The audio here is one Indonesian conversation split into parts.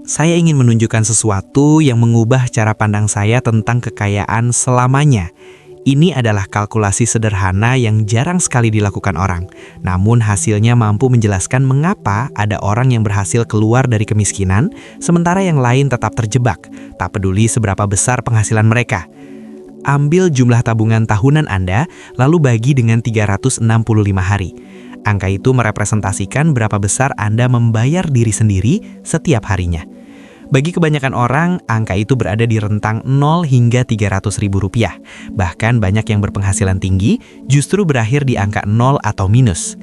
Saya ingin menunjukkan sesuatu yang mengubah cara pandang saya tentang kekayaan selamanya. Ini adalah kalkulasi sederhana yang jarang sekali dilakukan orang. Namun hasilnya mampu menjelaskan mengapa ada orang yang berhasil keluar dari kemiskinan, sementara yang lain tetap terjebak, tak peduli seberapa besar penghasilan mereka. Ambil jumlah tabungan tahunan Anda, lalu bagi dengan 365 hari. Angka itu merepresentasikan berapa besar Anda membayar diri sendiri setiap harinya. Bagi kebanyakan orang, angka itu berada di rentang 0 hingga 300 ribu rupiah. Bahkan banyak yang berpenghasilan tinggi justru berakhir di angka 0 atau minus.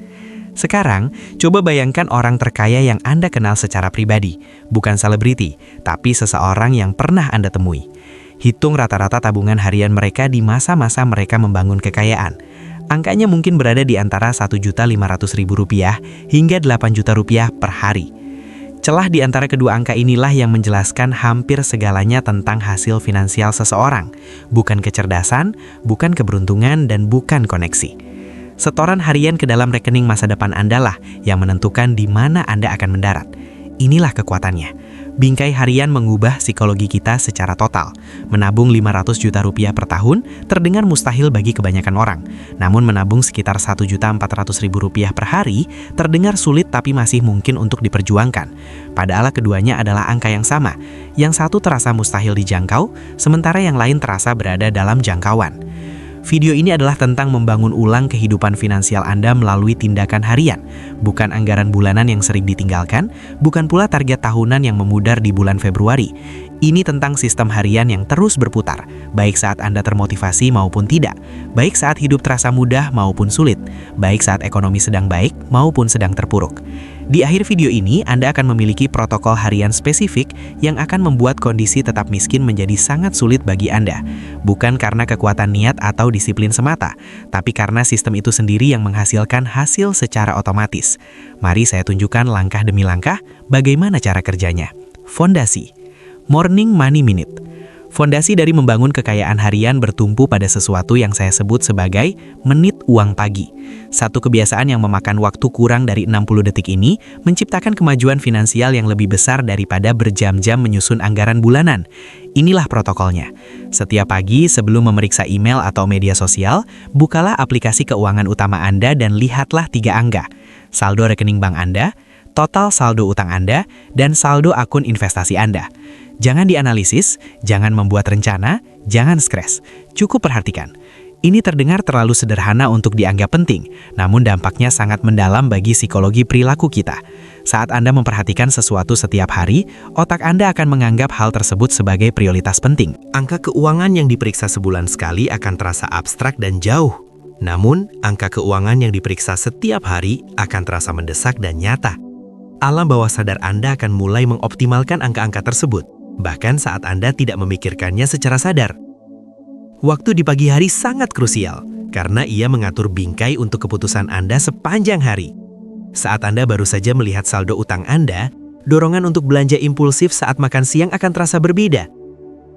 Sekarang, coba bayangkan orang terkaya yang Anda kenal secara pribadi, bukan selebriti, tapi seseorang yang pernah Anda temui. Hitung rata-rata tabungan harian mereka di masa-masa mereka membangun kekayaan. Angkanya mungkin berada di antara Rp1.500.000 hingga Rp8.000.000 per hari. Celah di antara kedua angka inilah yang menjelaskan hampir segalanya tentang hasil finansial seseorang. Bukan kecerdasan, bukan keberuntungan, dan bukan koneksi. Setoran harian ke dalam rekening masa depan Anda lah yang menentukan di mana Anda akan mendarat. Inilah kekuatannya. Bingkai harian mengubah psikologi kita secara total. Menabung Rp500 juta per tahun terdengar mustahil bagi kebanyakan orang. Namun menabung sekitar Rp1.400.000 per hari terdengar sulit tapi masih mungkin untuk diperjuangkan. Padahal keduanya adalah angka yang sama. Yang satu terasa mustahil dijangkau, sementara yang lain terasa berada dalam jangkauan. Video ini adalah tentang membangun ulang kehidupan finansial Anda melalui tindakan harian, bukan anggaran bulanan yang sering ditinggalkan, bukan pula target tahunan yang memudar di bulan Februari. Ini tentang sistem harian yang terus berputar, baik saat Anda termotivasi maupun tidak, baik saat hidup terasa mudah maupun sulit, baik saat ekonomi sedang baik maupun sedang terpuruk. Di akhir video ini, Anda akan memiliki protokol harian spesifik yang akan membuat kondisi tetap miskin menjadi sangat sulit bagi Anda. Bukan karena kekuatan niat atau disiplin semata, tapi karena sistem itu sendiri yang menghasilkan hasil secara otomatis. Mari saya tunjukkan langkah demi langkah bagaimana cara kerjanya. Fondasi. Morning Money Minute. Fondasi dari membangun kekayaan harian bertumpu pada sesuatu yang saya sebut sebagai menit uang pagi. Satu kebiasaan yang memakan waktu kurang dari 60 detik ini menciptakan kemajuan finansial yang lebih besar daripada berjam-jam menyusun anggaran bulanan. Inilah protokolnya. Setiap pagi sebelum memeriksa email atau media sosial, bukalah aplikasi keuangan utama Anda dan lihatlah 3 angka. Saldo rekening bank Anda, total saldo utang Anda, dan saldo akun investasi Anda. Jangan dianalisis, jangan membuat rencana, jangan stres. Cukup perhatikan. Ini terdengar terlalu sederhana untuk dianggap penting, namun dampaknya sangat mendalam bagi psikologi perilaku kita. Saat Anda memperhatikan sesuatu setiap hari, otak Anda akan menganggap hal tersebut sebagai prioritas penting. Angka keuangan yang diperiksa sebulan sekali akan terasa abstrak dan jauh. Namun, angka keuangan yang diperiksa setiap hari akan terasa mendesak dan nyata. Alam bawah sadar Anda akan mulai mengoptimalkan angka-angka tersebut, bahkan saat Anda tidak memikirkannya secara sadar. Waktu di pagi hari sangat krusial, karena ia mengatur bingkai untuk keputusan Anda sepanjang hari. Saat Anda baru saja melihat saldo utang Anda, dorongan untuk belanja impulsif saat makan siang akan terasa berbeda.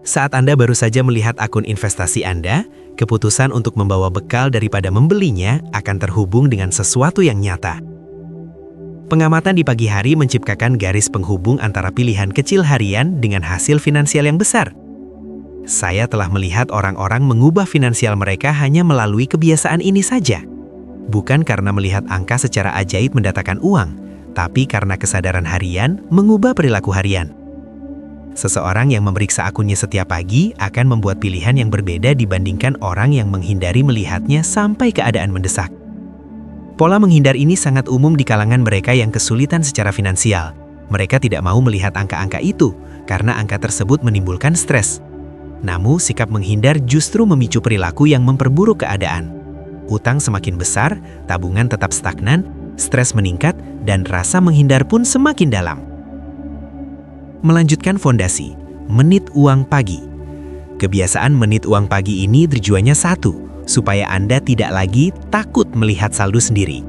Saat Anda baru saja melihat akun investasi Anda, keputusan untuk membawa bekal daripada membelinya akan terhubung dengan sesuatu yang nyata. Pengamatan di pagi hari menciptakan garis penghubung antara pilihan kecil harian dengan hasil finansial yang besar. Saya telah melihat orang-orang mengubah finansial mereka hanya melalui kebiasaan ini saja. Bukan karena melihat angka secara ajaib mendatangkan uang, tapi karena kesadaran harian mengubah perilaku harian. Seseorang yang memeriksa akunnya setiap pagi akan membuat pilihan yang berbeda dibandingkan orang yang menghindari melihatnya sampai keadaan mendesak. Pola menghindar ini sangat umum di kalangan mereka yang kesulitan secara finansial. Mereka tidak mau melihat angka-angka itu, karena angka tersebut menimbulkan stres. Namun, sikap menghindar justru memicu perilaku yang memperburuk keadaan. Utang semakin besar, tabungan tetap stagnan, stres meningkat, dan rasa menghindar pun semakin dalam. Melanjutkan fondasi, menit uang pagi. Kebiasaan menit uang pagi ini tujuannya satu, supaya Anda tidak lagi takut melihat saldo sendiri.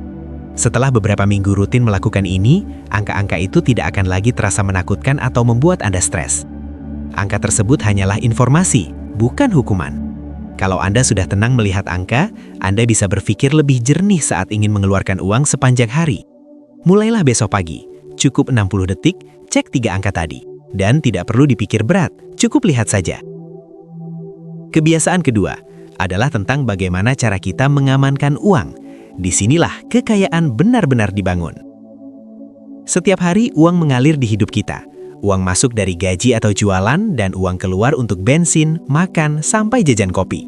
Setelah beberapa minggu rutin melakukan ini, angka-angka itu tidak akan lagi terasa menakutkan atau membuat Anda stres. Angka tersebut hanyalah informasi, bukan hukuman. Kalau Anda sudah tenang melihat angka, Anda bisa berpikir lebih jernih saat ingin mengeluarkan uang sepanjang hari. Mulailah besok pagi, cukup 60 detik, cek 3 angka tadi. dan tidak perlu dipikir berat, cukup lihat saja. Kebiasaan kedua adalah tentang bagaimana cara kita mengamankan uang. Disinilah kekayaan benar-benar dibangun. Setiap hari uang mengalir di hidup kita. Uang masuk dari gaji atau jualan dan uang keluar untuk bensin, makan, sampai jajan kopi.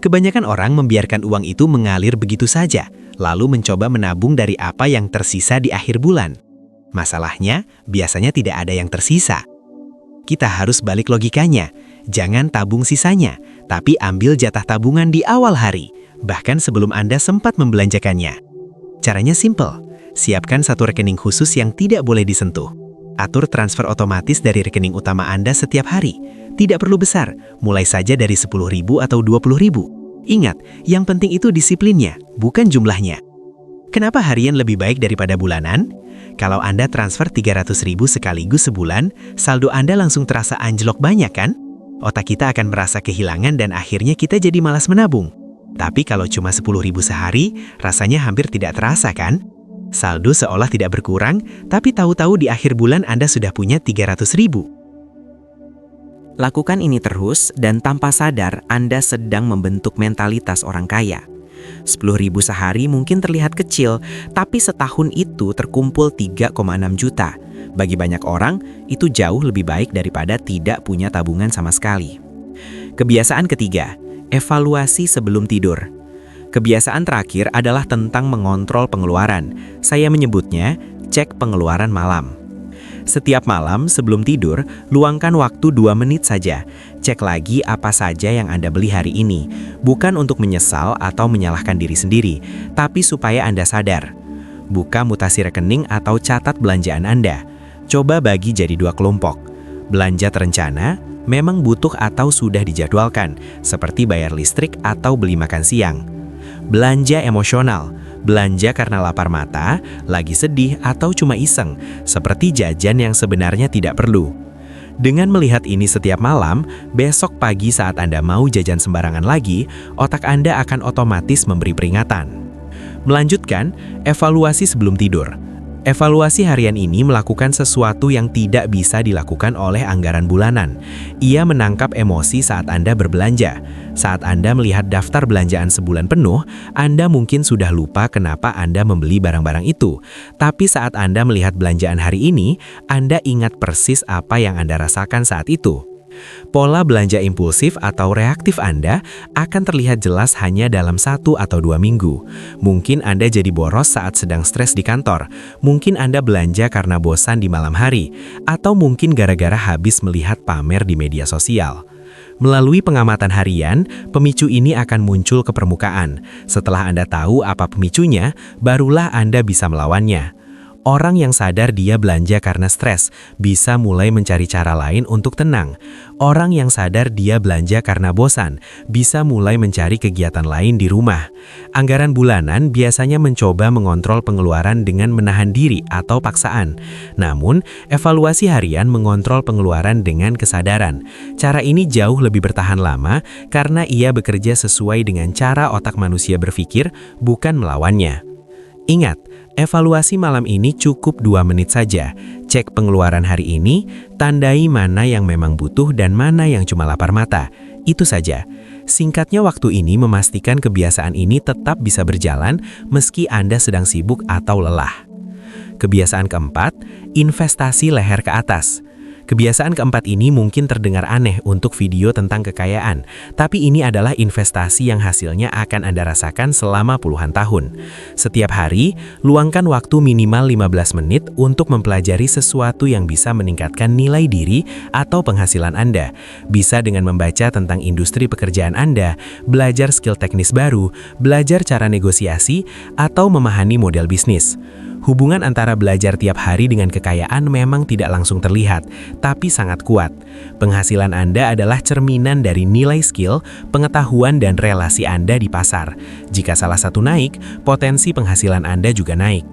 Kebanyakan orang membiarkan uang itu mengalir begitu saja, lalu mencoba menabung dari apa yang tersisa di akhir bulan. Masalahnya, biasanya tidak ada yang tersisa. Kita harus balik logikanya. Jangan tabung sisanya, tapi ambil jatah tabungan di awal hari, bahkan sebelum Anda sempat membelanjakannya. Caranya simpel. Siapkan satu rekening khusus yang tidak boleh disentuh. Atur transfer otomatis dari rekening utama Anda setiap hari. Tidak perlu besar, mulai saja dari 10.000 atau 20.000. Ingat, yang penting itu disiplinnya, bukan jumlahnya. Kenapa harian lebih baik daripada bulanan? Kalau Anda transfer 300.000 sekaligus sebulan, saldo Anda langsung terasa anjlok banyak kan? Otak kita akan merasa kehilangan dan akhirnya kita jadi malas menabung. Tapi kalau cuma 10.000 sehari, rasanya hampir tidak terasa kan? Saldo seolah tidak berkurang, tapi tahu-tahu di akhir bulan Anda sudah punya 300.000. Lakukan ini terus dan tanpa sadar Anda sedang membentuk mentalitas orang kaya. 10.000 sehari mungkin terlihat kecil, tapi setahun itu terkumpul 3,6 juta. Bagi banyak orang, itu jauh lebih baik daripada tidak punya tabungan sama sekali. Kebiasaan ketiga, evaluasi sebelum tidur. Kebiasaan terakhir adalah tentang mengontrol pengeluaran. Saya menyebutnya cek pengeluaran malam. Setiap malam sebelum tidur, luangkan waktu 2 menit saja. Cek lagi apa saja yang Anda beli hari ini. Bukan untuk menyesal atau menyalahkan diri sendiri, tapi supaya Anda sadar. Buka mutasi rekening atau catat belanjaan Anda. Coba bagi jadi 2 kelompok. Belanja terencana, memang butuh atau sudah dijadwalkan, seperti bayar listrik atau beli makan siang. Belanja emosional, belanja karena lapar mata, lagi sedih atau cuma iseng, seperti jajan yang sebenarnya tidak perlu. Dengan melihat ini setiap malam, besok pagi saat Anda mau jajan sembarangan lagi, otak Anda akan otomatis memberi peringatan. Melanjutkan, evaluasi sebelum tidur. Evaluasi harian ini melakukan sesuatu yang tidak bisa dilakukan oleh anggaran bulanan. Ia menangkap emosi saat Anda berbelanja. Saat Anda melihat daftar belanjaan sebulan penuh, Anda mungkin sudah lupa kenapa Anda membeli barang-barang itu. Tapi saat Anda melihat belanjaan hari ini, Anda ingat persis apa yang Anda rasakan saat itu. Pola belanja impulsif atau reaktif Anda akan terlihat jelas hanya dalam 1 atau 2 minggu. Mungkin Anda jadi boros saat sedang stres di kantor. Mungkin Anda belanja karena bosan di malam hari. Atau mungkin gara-gara habis melihat pamer di media sosial. Melalui pengamatan harian, pemicu ini akan muncul ke permukaan. Setelah Anda tahu apa pemicunya, barulah Anda bisa melawannya. Orang yang sadar dia belanja karena stres bisa mulai mencari cara lain untuk tenang. Orang yang sadar dia belanja karena bosan bisa mulai mencari kegiatan lain di rumah. Anggaran bulanan biasanya mencoba mengontrol pengeluaran dengan menahan diri atau paksaan. Namun, evaluasi harian mengontrol pengeluaran dengan kesadaran. Cara ini jauh lebih bertahan lama karena ia bekerja sesuai dengan cara otak manusia berpikir, bukan melawannya. Ingat, evaluasi malam ini cukup 2 menit saja. Cek pengeluaran hari ini, tandai mana yang memang butuh dan mana yang cuma lapar mata. Itu saja. Singkatnya, waktu ini memastikan kebiasaan ini tetap bisa berjalan meski Anda sedang sibuk atau lelah. Kebiasaan keempat, investasi leher ke atas. Kebiasaan keempat ini mungkin terdengar aneh untuk video tentang kekayaan, tapi ini adalah investasi yang hasilnya akan Anda rasakan selama puluhan tahun. Setiap hari, luangkan waktu minimal 15 menit untuk mempelajari sesuatu yang bisa meningkatkan nilai diri atau penghasilan Anda. Bisa dengan membaca tentang industri pekerjaan Anda, belajar skill teknis baru, belajar cara negosiasi, atau memahami model bisnis. Hubungan antara belajar tiap hari dengan kekayaan memang tidak langsung terlihat, tapi sangat kuat. Penghasilan Anda adalah cerminan dari nilai skill, pengetahuan, dan relasi Anda di pasar. Jika salah satu naik, potensi penghasilan Anda juga naik.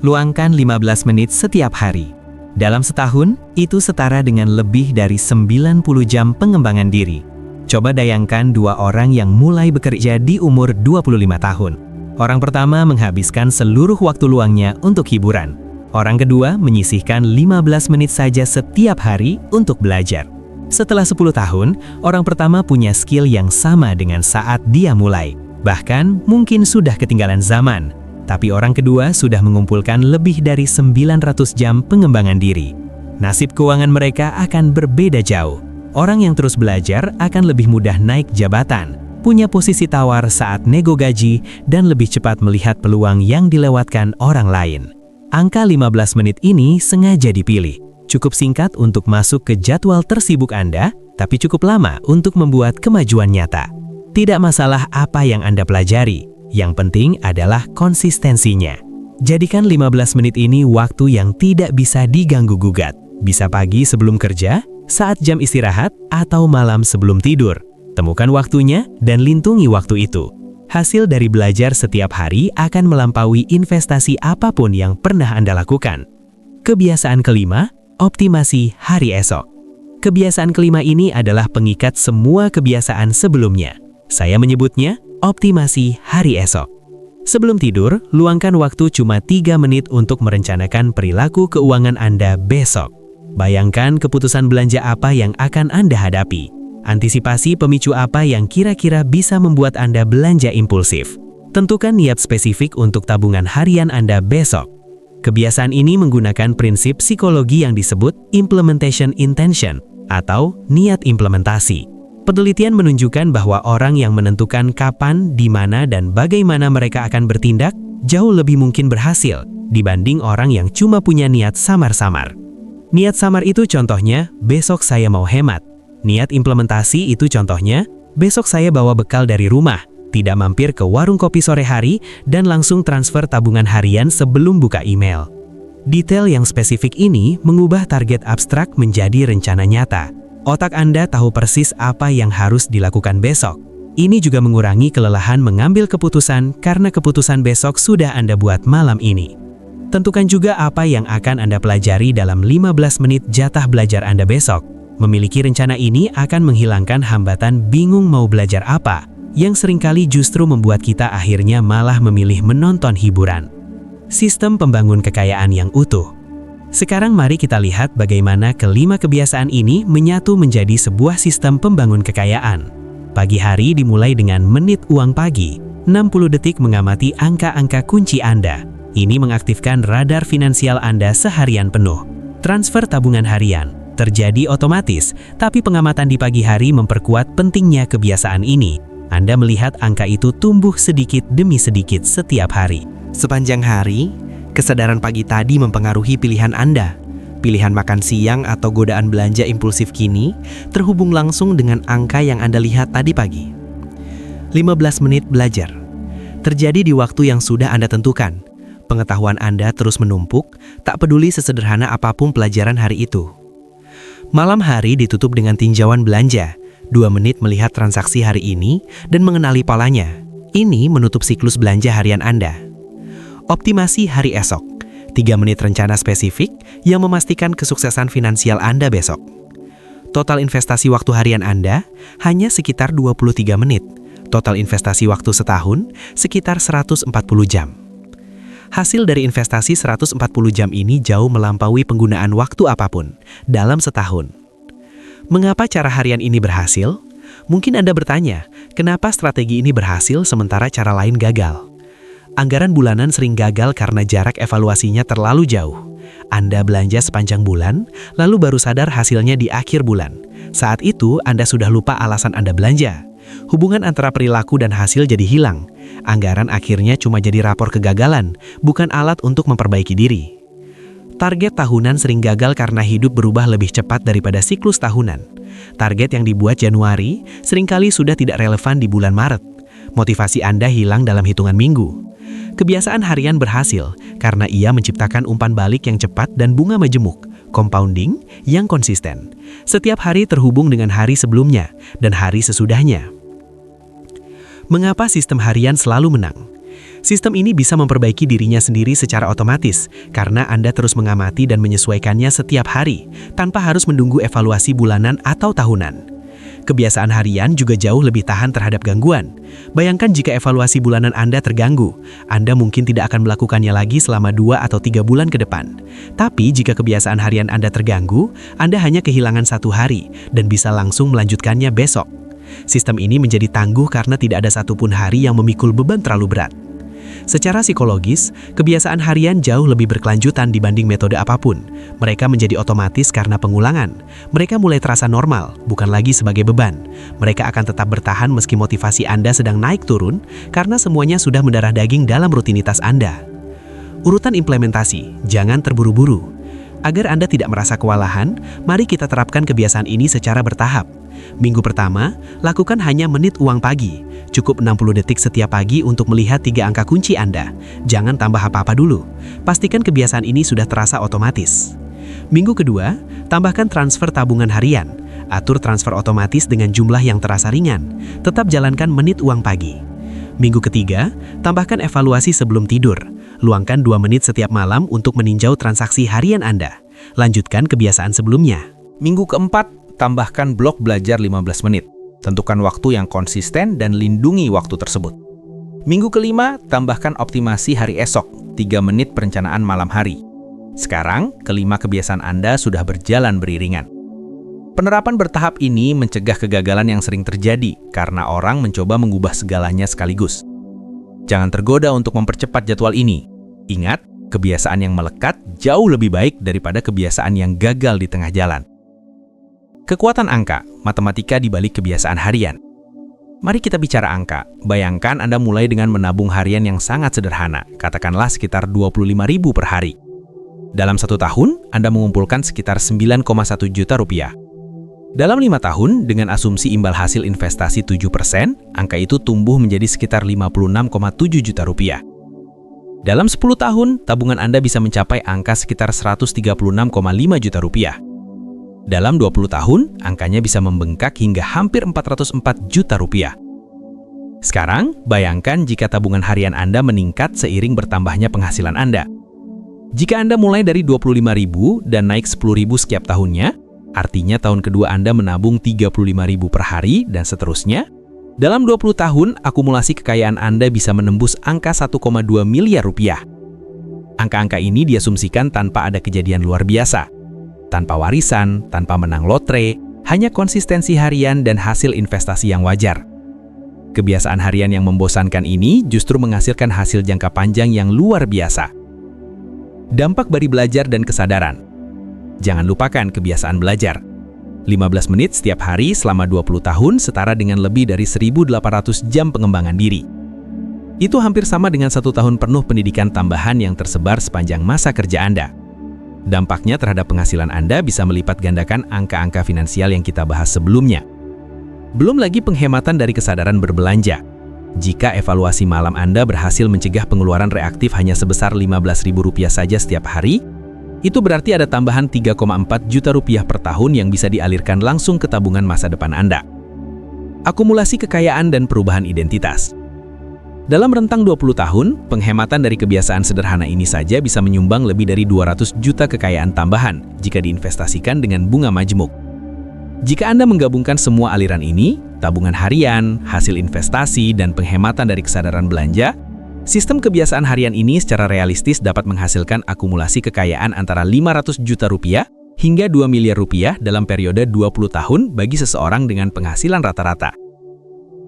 Luangkan 15 menit setiap hari. Dalam setahun, itu setara dengan lebih dari 90 jam pengembangan diri. Coba bayangkan 2 orang yang mulai bekerja di umur 25 tahun. Orang pertama menghabiskan seluruh waktu luangnya untuk hiburan. Orang kedua menyisihkan 15 menit saja setiap hari untuk belajar. Setelah 10 tahun, orang pertama punya skill yang sama dengan saat dia mulai. Bahkan mungkin sudah ketinggalan zaman. Tapi orang kedua sudah mengumpulkan lebih dari 900 jam pengembangan diri. Nasib keuangan mereka akan berbeda jauh. Orang yang terus belajar akan lebih mudah naik jabatan, punya posisi tawar saat nego gaji, dan lebih cepat melihat peluang yang dilewatkan orang lain. Angka 15 menit ini sengaja dipilih. Cukup singkat untuk masuk ke jadwal tersibuk Anda, tapi cukup lama untuk membuat kemajuan nyata. Tidak masalah apa yang Anda pelajari, yang penting adalah konsistensinya. Jadikan 15 menit ini waktu yang tidak bisa diganggu-gugat. Bisa pagi sebelum kerja, saat jam istirahat, atau malam sebelum tidur. Temukan waktunya dan lindungi waktu itu. Hasil dari belajar setiap hari akan melampaui investasi apapun yang pernah Anda lakukan. Kebiasaan kelima, optimasi hari esok. Kebiasaan kelima ini adalah pengikat semua kebiasaan sebelumnya. Saya menyebutnya optimasi hari esok. Sebelum tidur, luangkan waktu cuma 3 menit untuk merencanakan perilaku keuangan Anda besok. Bayangkan keputusan belanja apa yang akan Anda hadapi. Antisipasi pemicu apa yang kira-kira bisa membuat Anda belanja impulsif. Tentukan niat spesifik untuk tabungan harian Anda besok. Kebiasaan ini menggunakan prinsip psikologi yang disebut implementation intention atau niat implementasi. Penelitian menunjukkan bahwa orang yang menentukan kapan, di mana, dan bagaimana mereka akan bertindak jauh lebih mungkin berhasil dibanding orang yang cuma punya niat samar-samar. Niat samar itu contohnya, besok saya mau hemat. Niat implementasi itu contohnya, besok saya bawa bekal dari rumah, tidak mampir ke warung kopi sore hari, dan langsung transfer tabungan harian sebelum buka email. Detail yang spesifik ini mengubah target abstrak menjadi rencana nyata. Otak Anda tahu persis apa yang harus dilakukan besok. Ini juga mengurangi kelelahan mengambil keputusan karena keputusan besok sudah Anda buat malam ini. Tentukan juga apa yang akan Anda pelajari dalam 15 menit jatah belajar Anda besok. Memiliki rencana ini akan menghilangkan hambatan bingung mau belajar apa, yang seringkali justru membuat kita akhirnya malah memilih menonton hiburan. Sistem pembangun kekayaan yang utuh. Sekarang mari kita lihat bagaimana kelima kebiasaan ini menyatu menjadi sebuah sistem pembangun kekayaan. Pagi hari dimulai dengan menit uang pagi, 60 detik mengamati angka-angka kunci Anda. Ini mengaktifkan radar finansial Anda seharian penuh. Transfer tabungan harian terjadi otomatis, tapi pengamatan di pagi hari memperkuat pentingnya kebiasaan ini. Anda melihat angka itu tumbuh sedikit demi sedikit setiap hari. Sepanjang hari, kesadaran pagi tadi mempengaruhi pilihan Anda. Pilihan makan siang atau godaan belanja impulsif kini terhubung langsung dengan angka yang Anda lihat tadi pagi. 15 menit belajar terjadi di waktu yang sudah Anda tentukan. Pengetahuan Anda terus menumpuk, tak peduli sesederhana apapun pelajaran hari itu. Malam hari ditutup dengan tinjauan belanja, 2 menit melihat transaksi hari ini dan mengenali polanya. Ini menutup siklus belanja harian Anda. Optimasi hari esok, 3 menit rencana spesifik yang memastikan kesuksesan finansial Anda besok. Total investasi waktu harian Anda hanya sekitar 23 menit. Total investasi waktu setahun sekitar 140 jam. Hasil dari investasi 140 jam ini jauh melampaui penggunaan waktu apapun dalam setahun. Mengapa cara harian ini berhasil? Mungkin Anda bertanya, kenapa strategi ini berhasil sementara cara lain gagal? Anggaran bulanan sering gagal karena jarak evaluasinya terlalu jauh. Anda belanja sepanjang bulan, lalu baru sadar hasilnya di akhir bulan. Saat itu Anda sudah lupa alasan Anda belanja. Hubungan antara perilaku dan hasil jadi hilang. Anggaran akhirnya cuma jadi rapor kegagalan, bukan alat untuk memperbaiki diri. Target tahunan sering gagal karena hidup berubah lebih cepat daripada siklus tahunan. Target yang dibuat Januari seringkali sudah tidak relevan di bulan Maret. Motivasi Anda hilang dalam hitungan minggu. Kebiasaan harian berhasil karena ia menciptakan umpan balik yang cepat dan bunga majemuk, compounding yang konsisten. Setiap hari terhubung dengan hari sebelumnya dan hari sesudahnya. Mengapa sistem harian selalu menang? Sistem ini bisa memperbaiki dirinya sendiri secara otomatis karena Anda terus mengamati dan menyesuaikannya setiap hari tanpa harus menunggu evaluasi bulanan atau tahunan. Kebiasaan harian juga jauh lebih tahan terhadap gangguan. Bayangkan jika evaluasi bulanan Anda terganggu, Anda mungkin tidak akan melakukannya lagi selama 2 atau 3 bulan ke depan. Tapi jika kebiasaan harian Anda terganggu, Anda hanya kehilangan 1 hari dan bisa langsung melanjutkannya besok. Sistem ini menjadi tangguh karena tidak ada satupun hari yang memikul beban terlalu berat. Secara psikologis, kebiasaan harian jauh lebih berkelanjutan dibanding metode apapun. Mereka menjadi otomatis karena pengulangan. Mereka mulai terasa normal, bukan lagi sebagai beban. Mereka akan tetap bertahan meski motivasi Anda sedang naik turun, karena semuanya sudah mendarah daging dalam rutinitas Anda. Urutan implementasi, jangan terburu-buru. Agar Anda tidak merasa kewalahan, mari kita terapkan kebiasaan ini secara bertahap. Minggu pertama, lakukan hanya menit uang pagi. Cukup 60 detik setiap pagi untuk melihat 3 angka kunci Anda. Jangan tambah apa-apa dulu. Pastikan kebiasaan ini sudah terasa otomatis. Minggu kedua, tambahkan transfer tabungan harian. Atur transfer otomatis dengan jumlah yang terasa ringan. Tetap jalankan menit uang pagi. Minggu ketiga, tambahkan evaluasi sebelum tidur. Luangkan 2 menit setiap malam untuk meninjau transaksi harian Anda. Lanjutkan kebiasaan sebelumnya. Minggu keempat, tambahkan blok belajar 15 menit. Tentukan waktu yang konsisten dan lindungi waktu tersebut. Minggu kelima, tambahkan optimasi hari esok, 3 menit perencanaan malam hari. Sekarang, kelima kebiasaan Anda sudah berjalan beriringan. Penerapan bertahap ini mencegah kegagalan yang sering terjadi karena orang mencoba mengubah segalanya sekaligus. Jangan tergoda untuk mempercepat jadwal ini. Ingat, kebiasaan yang melekat jauh lebih baik daripada kebiasaan yang gagal di tengah jalan. Kekuatan angka, matematika di balik kebiasaan harian. Mari kita bicara angka. Bayangkan Anda mulai dengan menabung harian yang sangat sederhana, katakanlah sekitar 25.000 per hari. Dalam 1 tahun, Anda mengumpulkan sekitar 9,1 juta rupiah. Dalam 5 tahun, dengan asumsi imbal hasil investasi 7%, angka itu tumbuh menjadi sekitar 56,7 juta rupiah. Dalam 10 tahun, tabungan Anda bisa mencapai angka sekitar 136,5 juta rupiah. Dalam 20 tahun, angkanya bisa membengkak hingga hampir 404 juta rupiah. Sekarang, bayangkan jika tabungan harian Anda meningkat seiring bertambahnya penghasilan Anda. Jika Anda mulai dari 25.000 dan naik 10.000 setiap tahunnya, artinya tahun kedua Anda menabung 35.000 per hari dan seterusnya. Dalam 20 tahun, akumulasi kekayaan Anda bisa menembus angka 1,2 miliar rupiah. Angka-angka ini diasumsikan tanpa ada kejadian luar biasa. Tanpa warisan, tanpa menang lotre, hanya konsistensi harian dan hasil investasi yang wajar. Kebiasaan harian yang membosankan ini justru menghasilkan hasil jangka panjang yang luar biasa. Dampak dari belajar dan kesadaran. Jangan lupakan kebiasaan belajar. 15 menit setiap hari selama 20 tahun setara dengan lebih dari 1.800 jam pengembangan diri. Itu hampir sama dengan 1 tahun penuh pendidikan tambahan yang tersebar sepanjang masa kerja Anda. Dampaknya terhadap penghasilan Anda bisa melipat gandakan angka-angka finansial yang kita bahas sebelumnya. Belum lagi penghematan dari kesadaran berbelanja. Jika evaluasi malam Anda berhasil mencegah pengeluaran reaktif hanya sebesar Rp15.000 saja setiap hari, itu berarti ada tambahan 3,4 juta rupiah per tahun yang bisa dialirkan langsung ke tabungan masa depan Anda. Akumulasi kekayaan dan perubahan identitas. Dalam rentang 20 tahun, penghematan dari kebiasaan sederhana ini saja bisa menyumbang lebih dari 200 juta kekayaan tambahan jika diinvestasikan dengan bunga majemuk. Jika Anda menggabungkan semua aliran ini, tabungan harian, hasil investasi, dan penghematan dari kesadaran belanja, sistem kebiasaan harian ini secara realistis dapat menghasilkan akumulasi kekayaan antara 500 juta rupiah hingga 2 miliar rupiah dalam periode 20 tahun bagi seseorang dengan penghasilan rata-rata.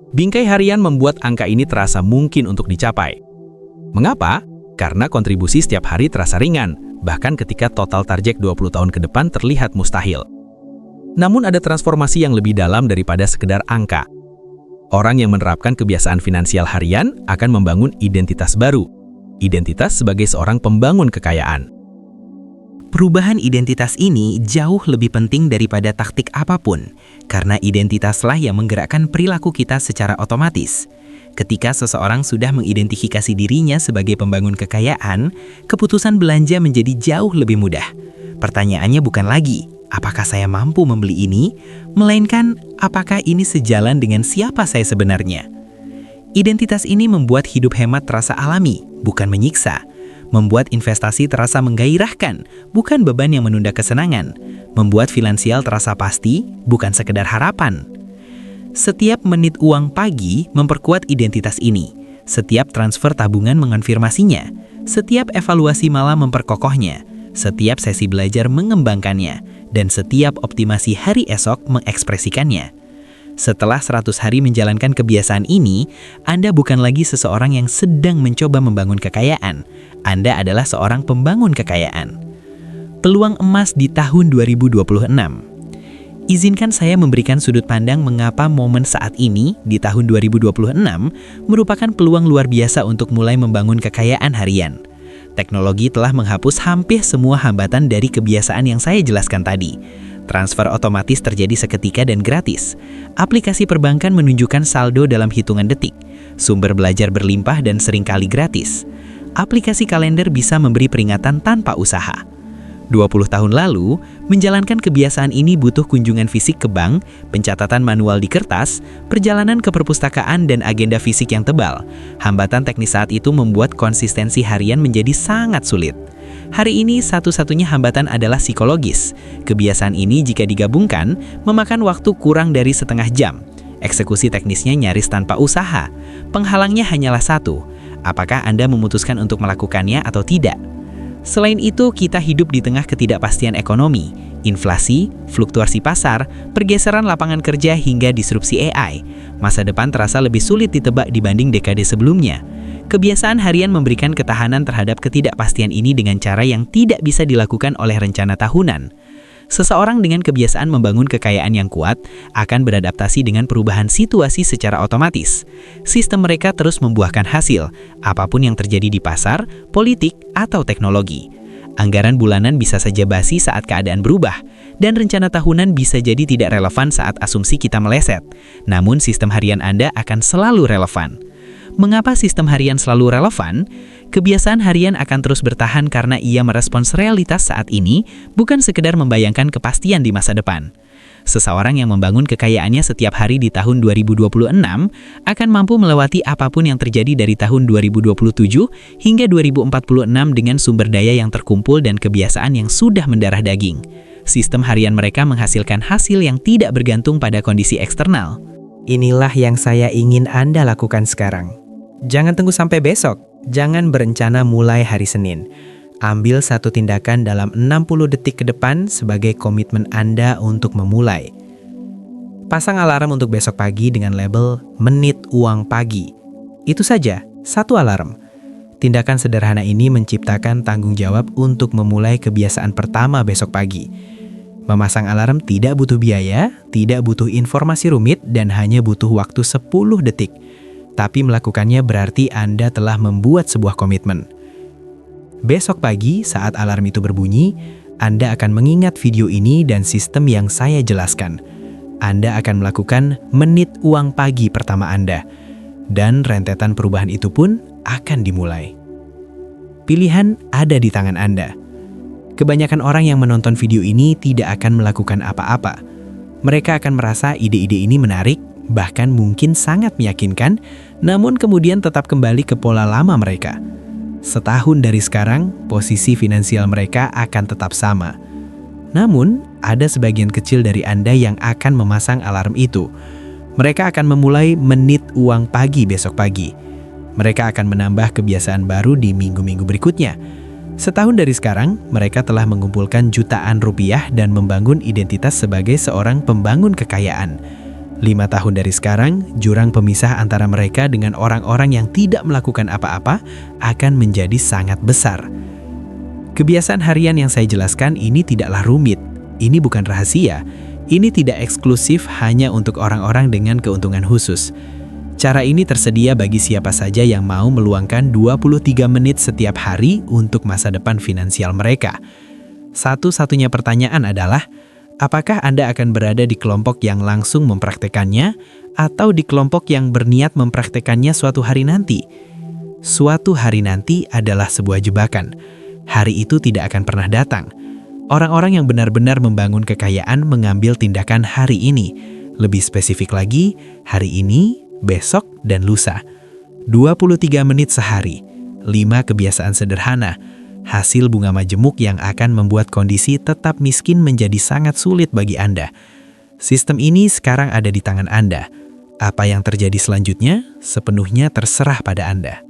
Bingkai harian membuat angka ini terasa mungkin untuk dicapai. Mengapa? Karena kontribusi setiap hari terasa ringan, bahkan ketika total target 20 tahun ke depan terlihat mustahil. Namun ada transformasi yang lebih dalam daripada sekedar angka. Orang yang menerapkan kebiasaan finansial harian akan membangun identitas baru. Identitas sebagai seorang pembangun kekayaan. Perubahan identitas ini jauh lebih penting daripada taktik apapun, karena identitaslah yang menggerakkan perilaku kita secara otomatis. Ketika seseorang sudah mengidentifikasi dirinya sebagai pembangun kekayaan, keputusan belanja menjadi jauh lebih mudah. Pertanyaannya bukan lagi, apakah saya mampu membeli ini, melainkan apakah ini sejalan dengan siapa saya sebenarnya. Identitas ini membuat hidup hemat terasa alami, bukan menyiksa. Membuat investasi terasa menggairahkan, bukan beban yang menunda kesenangan. Membuat finansial terasa pasti, bukan sekedar harapan. Setiap menit uang pagi memperkuat identitas ini. Setiap transfer tabungan mengonfirmasinya. Setiap evaluasi malam memperkokohnya. Setiap sesi belajar mengembangkannya. Dan setiap optimasi hari esok mengekspresikannya. Setelah 100 hari menjalankan kebiasaan ini, Anda bukan lagi seseorang yang sedang mencoba membangun kekayaan. Anda adalah seorang pembangun kekayaan. Peluang emas di tahun 2026. Izinkan saya memberikan sudut pandang mengapa momen saat ini di tahun 2026 merupakan peluang luar biasa untuk mulai membangun kekayaan harian. Teknologi telah menghapus hampir semua hambatan dari kebiasaan yang saya jelaskan tadi. Transfer otomatis terjadi seketika dan gratis. Aplikasi perbankan menunjukkan saldo dalam hitungan detik. Sumber belajar berlimpah dan seringkali gratis. Aplikasi kalender bisa memberi peringatan tanpa usaha. 20 tahun lalu, menjalankan kebiasaan ini butuh kunjungan fisik ke bank, pencatatan manual di kertas, perjalanan ke perpustakaan dan agenda fisik yang tebal. Hambatan teknis saat itu membuat konsistensi harian menjadi sangat sulit. Hari ini satu-satunya hambatan adalah psikologis. Kebiasaan ini jika digabungkan, memakan waktu kurang dari setengah jam. Eksekusi teknisnya nyaris tanpa usaha. Penghalangnya hanyalah satu. Apakah Anda memutuskan untuk melakukannya atau tidak? Selain itu, kita hidup di tengah ketidakpastian ekonomi, inflasi, fluktuasi pasar, pergeseran lapangan kerja hingga disrupsi AI. Masa depan terasa lebih sulit ditebak dibanding dekade sebelumnya. Kebiasaan harian memberikan ketahanan terhadap ketidakpastian ini dengan cara yang tidak bisa dilakukan oleh rencana tahunan. Seseorang dengan kebiasaan membangun kekayaan yang kuat akan beradaptasi dengan perubahan situasi secara otomatis. Sistem mereka terus membuahkan hasil, apapun yang terjadi di pasar, politik, atau teknologi. Anggaran bulanan bisa saja basi saat keadaan berubah, dan rencana tahunan bisa jadi tidak relevan saat asumsi kita meleset. Namun sistem harian Anda akan selalu relevan. Mengapa sistem harian selalu relevan? Kebiasaan harian akan terus bertahan karena ia merespons realitas saat ini, bukan sekedar membayangkan kepastian di masa depan. Seseorang yang membangun kekayaannya setiap hari di tahun 2026 akan mampu melewati apapun yang terjadi dari tahun 2027 hingga 2046 dengan sumber daya yang terkumpul dan kebiasaan yang sudah mendarah daging. Sistem harian mereka menghasilkan hasil yang tidak bergantung pada kondisi eksternal. Inilah yang saya ingin Anda lakukan sekarang. Jangan tunggu sampai besok. Jangan berencana mulai hari Senin. Ambil satu tindakan dalam 60 detik ke depan sebagai komitmen Anda untuk memulai. Pasang alarm untuk besok pagi dengan label menit uang pagi. Itu saja, satu alarm. Tindakan sederhana ini menciptakan tanggung jawab untuk memulai kebiasaan pertama besok pagi. Memasang alarm tidak butuh biaya, tidak butuh informasi rumit, dan hanya butuh waktu 10 detik. Tapi melakukannya berarti Anda telah membuat sebuah komitmen. Besok pagi saat alarm itu berbunyi, Anda akan mengingat video ini dan sistem yang saya jelaskan. Anda akan melakukan menit uang pagi pertama Anda. Dan rentetan perubahan itu pun akan dimulai. Pilihan ada di tangan Anda. Kebanyakan orang yang menonton video ini tidak akan melakukan apa-apa. Mereka akan merasa ide-ide ini menarik, bahkan mungkin sangat meyakinkan, namun kemudian tetap kembali ke pola lama mereka. Setahun dari sekarang, posisi finansial mereka akan tetap sama. Namun, ada sebagian kecil dari Anda yang akan memasang alarm itu. Mereka akan memulai menit uang pagi besok pagi. Mereka akan menambah kebiasaan baru di minggu-minggu berikutnya. Setahun dari sekarang, mereka telah mengumpulkan jutaan rupiah dan membangun identitas sebagai seorang pembangun kekayaan. 5 tahun dari sekarang, jurang pemisah antara mereka dengan orang-orang yang tidak melakukan apa-apa akan menjadi sangat besar. Kebiasaan harian yang saya jelaskan ini tidaklah rumit. Ini bukan rahasia. Ini tidak eksklusif hanya untuk orang-orang dengan keuntungan khusus. Cara ini tersedia bagi siapa saja yang mau meluangkan 23 menit setiap hari untuk masa depan finansial mereka. Satu-satunya pertanyaan adalah, apakah Anda akan berada di kelompok yang langsung mempraktekannya atau di kelompok yang berniat mempraktekannya suatu hari nanti? Suatu hari nanti adalah sebuah jebakan. Hari itu tidak akan pernah datang. Orang-orang yang benar-benar membangun kekayaan mengambil tindakan hari ini. Lebih spesifik lagi, hari ini, besok, dan lusa. 23 menit sehari, 5 kebiasaan sederhana, hasil bunga majemuk yang akan membuat kondisi tetap miskin menjadi sangat sulit bagi Anda. Sistem ini sekarang ada di tangan Anda. Apa yang terjadi selanjutnya sepenuhnya terserah pada Anda.